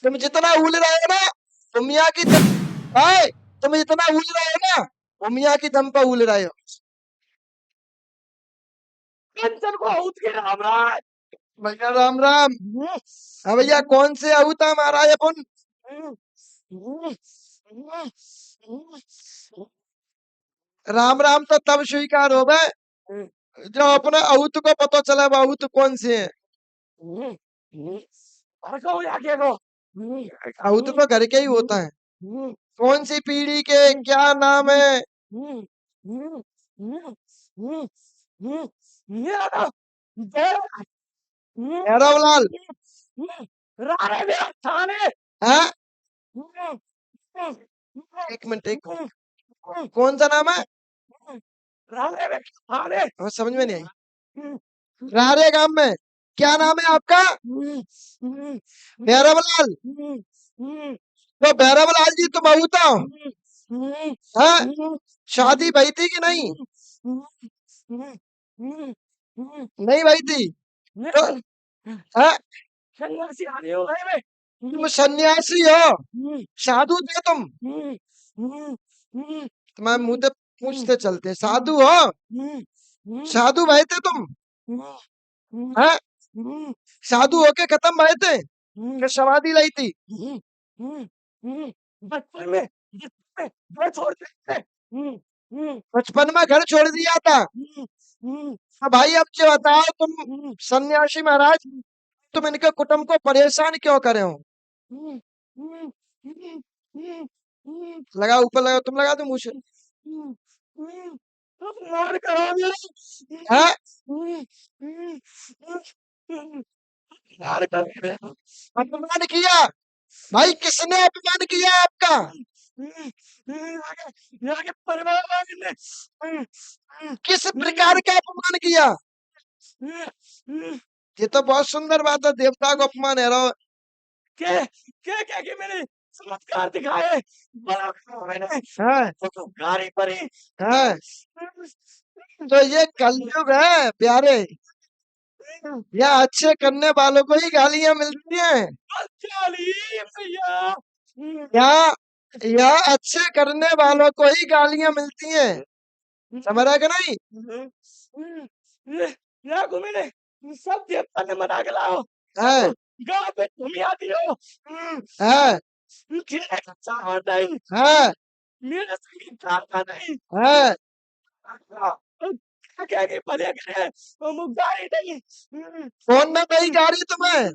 तुम जितना उल रहे हो ना, भूमिया की हाय, तुम इतना उल रहे हो ना, भूमिया की दम पर उल रहे हो। कंचन को आउट के राम राज। भैया राम राम। हाँ भैया, कौन से आउत है महाराज अपन? राम राम तो तब स्वीकार हो गए जो अपने आउत को पता चला आउत कौन से है। आउत तो घर के ही होता है। कौन सी पीढ़ी के, क्या नाम है? भैरवलाल। हाँ, एक मिनट, एक मिनट। कौन सा नाम है? हाँ, समझ में नहीं आई। रारे गांव में क्या नाम है आपका? भैरवलाल। तो भैरवलाल जी तुम आउत हो? हाँ, शादी भई थी कि नहीं? नहीं भई थी तो? हाँ, तुम सन्यासी हो, साधु थे तुम? तुम्हारे मुंह पे पूछते चलते, साधु हो? साधु भय थे तुम? हाँ, साधु होके खत्म भय थे कि समाधि लाई थी? बचपन में घर छोड़ देते। बचपन में घर छोड़ दिया था? हाँ भाई, अब जो बताओ तुम सन्यासी महाराज, तुम इनके कुटुंब को परेशान क्यों करे हो? लगा ऊपर, लगा, तुम लगा दो मुंह से। अपमान करा मेरा। हाँ, अपमान कर मेरा। अपमान किया? भाई किसने अपमान किया आपका? यहाँ के परिवार वाले ने। किस प्रकार का अपमान किया? ये तो बहुत सुंदर बात है, देवता को अपमान है रो। क्या मैंने चमत्कार दिखाए, बड़ा मैंने हाँ, तो गाड़ी पर ही। हाँ, तो ये कलयुग है प्यारे। या अच्छे करने वालों को ही गालियां मिलती हैं। भैया या या अच्छे करने वालों को ही गालियां मिलती हैं। समझ रहा है कि नहीं? या घूमे ने सब देवता ने मना के लाओ। हाँ, गाँव पे तुम आती हो। हाँ, नहीं हाँ, मेरे संगीतकार का नहीं। हाँ, क्या के पले करे वो मुग्धारी नहीं। कौन ने दही गाड़ी तुम्हें?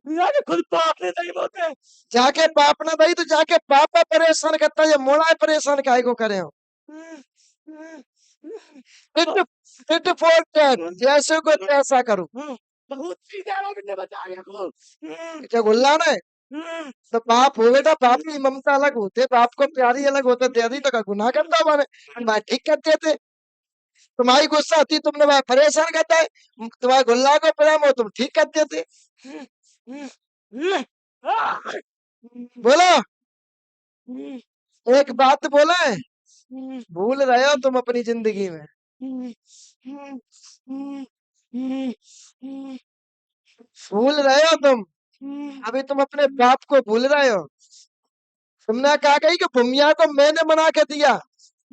यार खुद पाप ने नहीं बोलते। जाके पाप ना दही तो जाके पापा परेशान करता है, ये मोड़ा परेशान काहे को करे हो? टिट फॉर टैट, जैसे को तैसा करूं। बहुत चीजें ने बचा गया को। क्या गुल्ला ने? तो बाप हो बेटा, बाप की ममता अलग होते, बाप को प्यारी अलग होते, तेरी तो का गुनाह करता मैंने भाई, ठीक करते थे। तुम्हारी गुस्सा थी, तुमने भाई परेशान करता है, तुम्हारे गुल्ला को प्रेम हो, तुम ठीक करते थे। बोलो, एक बात बोले, भूल रहे हो तुम अपनी जिंदगी में। भूल रहे हो तुम, अभी तुम अपने बाप को भूल रहे हो। तुमने कहा कही कि भूमिया को मैंने बना के दिया,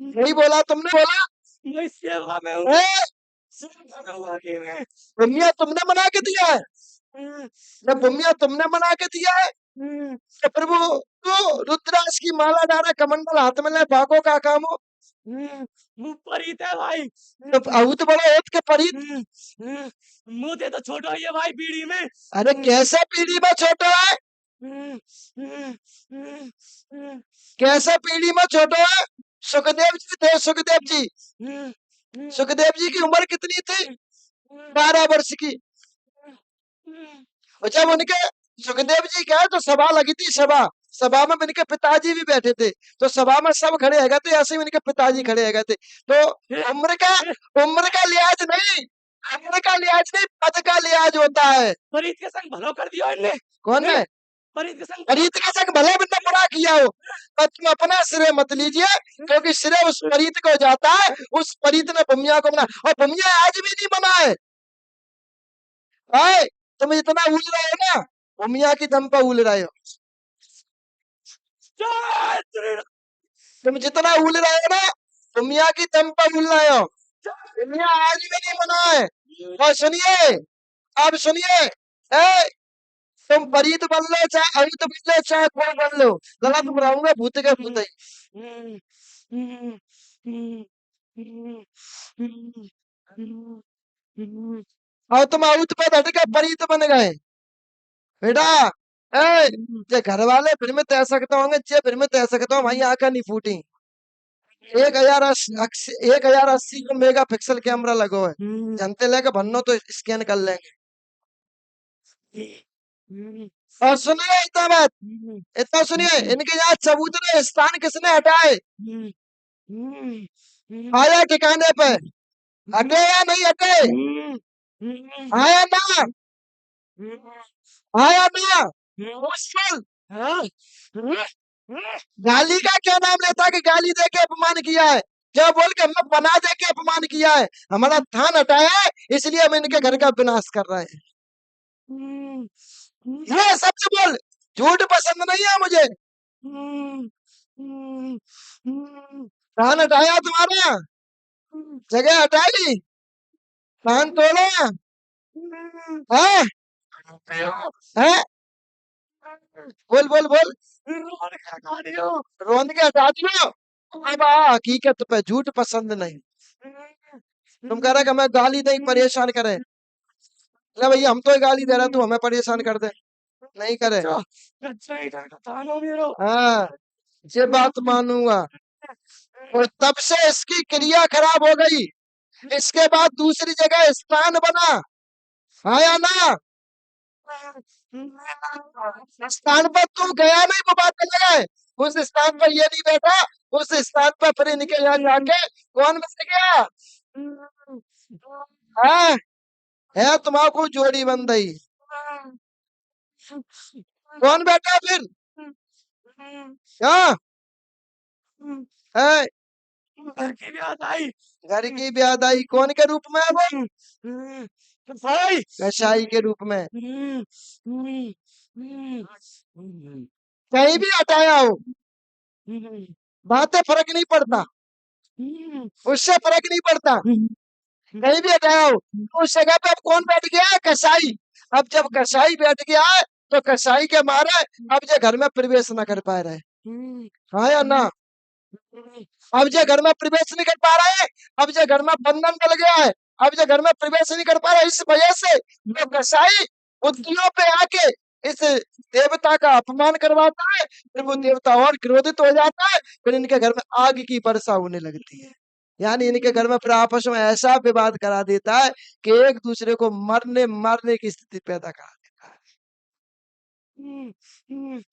यही बोला तुमने? बोला मैं सेवा में हूँ। भूमिया तुमने बना के दिया है? जब भूमिया तुमने बना के दिया है तो प्रभु, तो रुद्राक्ष की माला डाला, कमंडल हाथ में ले, भागो का काम हो। परीत है भाई। तो बहुत बड़ा हेत के परीत। मुझे तो छोटा ही है भाई पीढ़ी में। अरे कैसे पीढ़ी में छोटा है? कैसे पीढ़ी में छोटा है? सुखदेव जी थे, सुखदेव जी। सुखदेव जी की उम्र कितनी थी? 12 वर्ष की। जब उनके सुखदेव जी गए तो सभा लगी थी, सभा सभा में इनके पिताजी भी बैठे थे, तो सभा में सब खड़े है गए थे, ऐसे ही इनके पिताजी खड़े है गए थे। तो उम्र का लिहाज नहीं, उम्र का लिहाज नहीं, पद का लिहाज होता है। फरीद के संग भलो कर दिया इनने। कौन है? फरीद के संग फरीद के संग भले बंदा बुरा किया हो, पर तुम अपना श्रेय मत लीजिए, क्योंकि श्रेय उस फरीद को जाता है। उस फरीद ने भूमिया को बना, और भूमिया आज भी नहीं बना है। तुम इतना उल रहे हो ना, उमिया की दम पर उल रहे हो। जय श्री राम। तुम जितना उल रहे हो ना, उमिया की दम पर उल रहे हो। उमिया आज भी नहीं मना है। और सुनिए, अब सुनिए, ए, तुम फरीद बन लो चाहे अहित बन लो चाहे कोई बन लो, लगा तुम रहूंगा भूत के भूत ही। और तुम अहित पे हट के फरीद बन गए बेटा। ए, जे घर वाले फिर में तय सकते होंगे, जे फिर में तय सकते हो, वही आंखें नहीं फूटी। 1080 का मेगा पिक्सल कैमरा लगो है, जानते लेके भन्नो तो स्कैन कर लेंगे। और सुनिए इतना बात, इतना सुनिए, इनके यहाँ चबूतरे स्थान किसने हटाए? आया ठिकाने पे, हटे या नहीं हटे? आया ना, आया ना? मुश्किल गाली का क्या नाम लेता कि गाली दे के अपमान किया है? क्या बोल के हमें बना दे के अपमान किया है, हमारा थान हटाया है, इसलिए हम इनके घर का विनाश कर रहे हैं। ये सच बोल, झूठ पसंद नहीं है मुझे। थान हटाया तुम्हारा, जगह हटाई, थान तोड़ा है? है? बोल बोल बोल। रोंद के हटा दियो। अब हकीकत पे झूठ पसंद नहीं। तुम कह रहे कि हमें गाली दे परेशान करे, ले भैया हम तो गाली दे रहे, तू हमें परेशान कर दे, नहीं करे। हाँ, ये बात मानूंगा। और तब से इसकी क्रिया खराब हो गई, इसके बाद दूसरी जगह स्थान बना, आया ना? स्थान पर तू गया नहीं, वो बात अलग है। उस स्थान पर ये नहीं बैठा, उस स्थान पर फिर इनके यहाँ जाके कौन बैठ गया? हाँ, है तुम्हारा जोड़ी बंदई, कौन बैठा फिर? हाँ, है घर की याद आई। घर की ब्यादाई कौन के रूप में है वो? भाई कसाई के रूप में। कहीं भी हटाया हो, बातें फर्क नहीं पड़ता, उससे फर्क नहीं पड़ता, कहीं भी हटाया हो। तो उस जगह पे अब कौन बैठ गया है? कसाई। अब जब कसाई बैठ गया है, तो कसाई के मारे अब ये घर में प्रवेश न कर पा रहे, हाँ या ना? अब ये घर में प्रवेश नहीं कर पा रहे हैं, अब ये घर में बंधन डल गया है, अब ये घर में प्रवेश नहीं कर पा रहा, इस वजह से जो कसाई बुद्धियों पे आके इस देवता का अपमान करवाता है, फिर वो देवता और क्रोधित हो जाता है, फिर इनके घर में आग की वर्षा होने लगती है। यानी इनके घर में फिर आपस में ऐसा विवाद करा देता है कि एक दूसरे को मरने मारने की स्थिति पैदा करा देता है।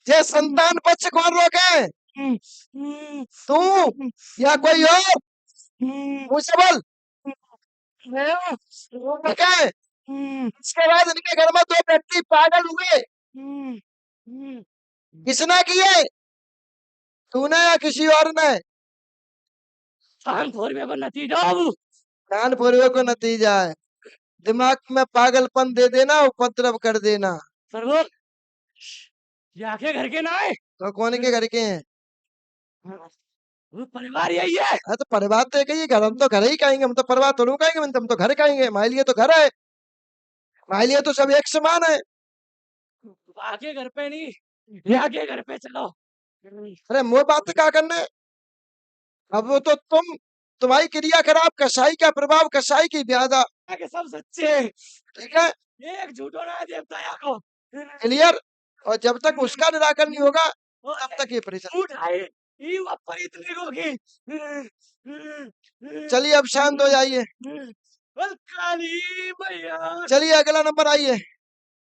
ये संतान पक्ष कौन रोके? तू या कोई और? मुझसे बोल। रोके। इसके बाद इनके घर में 2 व्यक्ति पागल हुए, किसने किए? तूने या किसी और ने? कानपुर में नतीजा कानपुरियों को नतीजा है, दिमाग में पागलपन दे देना, उपद्रव कर देना। सरवर ये आके घर के ना आए, तो कौन के घर के हैं? वो परिवार यही है। हाँ तो परिवार तो एक ही है, घर हम तो घर ही कहेंगे, हम तो परिवार थोड़ा कहेंगे, हम तो घर कहेंगे। हमारे लिए तो घर है, हमारे लिए तो सब एक समान है। आके घर पे नहीं, ये आके घर पे चलो। अरे वो बात क्या करने, अब वो तो तुम्हारी क्रिया खराब, कसाई का प्रभाव, कसाई की ब्यादा, आके सब सच्चे, ठीक है, एक झूठो ना देवता या को क्लियर। और जब तक उसका निराकरण नहीं होगा, तब तक ये परेशान। झूठ आए ये ऊपर इतनी होगी। चलिए अब शांत हो जाइए, काली भैया चलिए अगला नंबर आइए।